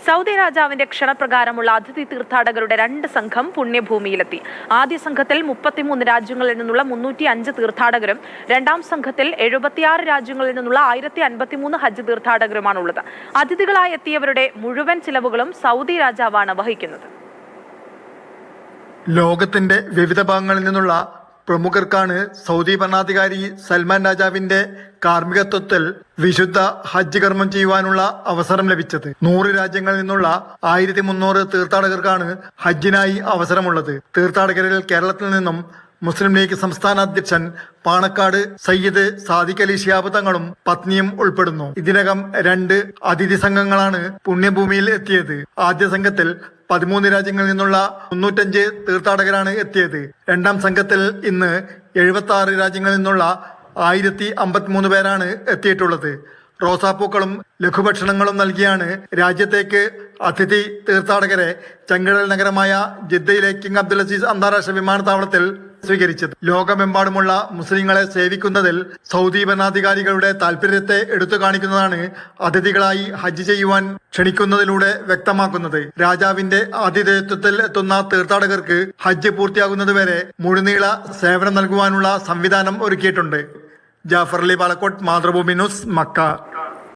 Saudi രാജാവിന്റെ ക്ഷണപ്രകാരമുള്ള അതിഥി തീർത്ഥാടകരുടെ 2 സംഘം പുണ്യഭൂമിയിലെത്തി. ആദ്യ സംഘത്തിൽ 33 രാജ്യങ്ങളിൽ നിന്നുള്ള 305 തീർത്ഥാടകരും രണ്ടാം സംഘത്തിൽ 76 രാജ്യങ്ങളിൽ നിന്നുള്ള 1053 ഹജ്ജ് തീർത്ഥാടകരുമാണുള്ളത്. അതിഥികളായി എത്തിയവരുടെ മുഴുവൻ ചിലവുകളും സൗദി രാജാവാണ് വഹിക്കുന്നത്. ലോകത്തിന്റെ വിവിധ ഭാഗങ്ങളിൽ നിന്നുള്ള പ്രമുഖർക്കാണ് സൗദി ഭരണാധികാരി സൽമാൻ രാജാവിന്റെ കാർമ്മികത്വത്തിൽ വിശുദ്ധ ഹജ്ജ് കർമ്മം ചെയ്യുവാനുള്ള അവസരം ലഭിച്ചത്. 100 രാജ്യങ്ങളിൽ നിന്നുള്ള 1300 തീർത്ഥാടകർക്കാണ് ഹജ്ജിനായി അവസരമുള്ളത്. തീർത്ഥാടകരിൽ കേരളത്തിൽ നിന്നും മുസ്ലിം ലീഗ് സംസ്ഥാന അധ്യക്ഷൻ പാണക്കാട് സയ്യിദ് സാദിഖ് അലി ശിഹാബ് തങ്ങളും പത്നിയും ഉൾപ്പെടുന്നു. ഇതിനകം 2 അതിഥി സംഘങ്ങളാണ് പുണ്യഭൂമിയിൽ എത്തിയത്. ആദ്യ സംഘത്തിൽ 13 രാജ്യങ്ങളിൽ നിന്നുള്ള 305 തീർത്ഥാടകരാണ് എത്തിയത്. രണ്ടാം സംഘത്തിൽ ഇന്ന് 76 രാജ്യങ്ങളിൽ നിന്നുള്ള 1053 പേരാണ് എത്തിയിട്ടുള്ളത്. റോസാപ്പൂക്കളും ലഘുഭക്ഷണങ്ങളും നൽകിയാണ് രാജ്യത്തേക്ക് അതിഥി തീർത്ഥാടകരെ ചെങ്കടൽ നഗരമായ ജിദ്ദയിലെ കിങ് അബ്ദുൽ അസീസ് അന്താരാഷ്ട്ര വിമാനത്താവളത്തിൽ സ്വീകരിച്ചത്. ലോകമെമ്പാടുമുള്ള മുസ്ലിങ്ങളെ സേവിക്കുന്നതിൽ സൗദി ഭരണാധികാരികളുടെ താല്പര്യത്തെ എടുത്തു കാണിക്കുന്നതാണ് അതിഥികളായി ഹജ്ജ് ചെയ്യുവാൻ ക്ഷണിക്കുന്നതിലൂടെ വ്യക്തമാക്കുന്നത്. രാജാവിന്റെ ആതിഥേയത്വത്തിൽ എത്തുന്ന തീർത്ഥാടകർക്ക് ഹജ്ജ് പൂർത്തിയാകുന്നതുവരെ മുഴുനീള സേവനം നൽകുവാനുള്ള സംവിധാനം ഒരുക്കിയിട്ടുണ്ട്. Jafar Ali Palakkot, Mathrubhumi news, Mecca.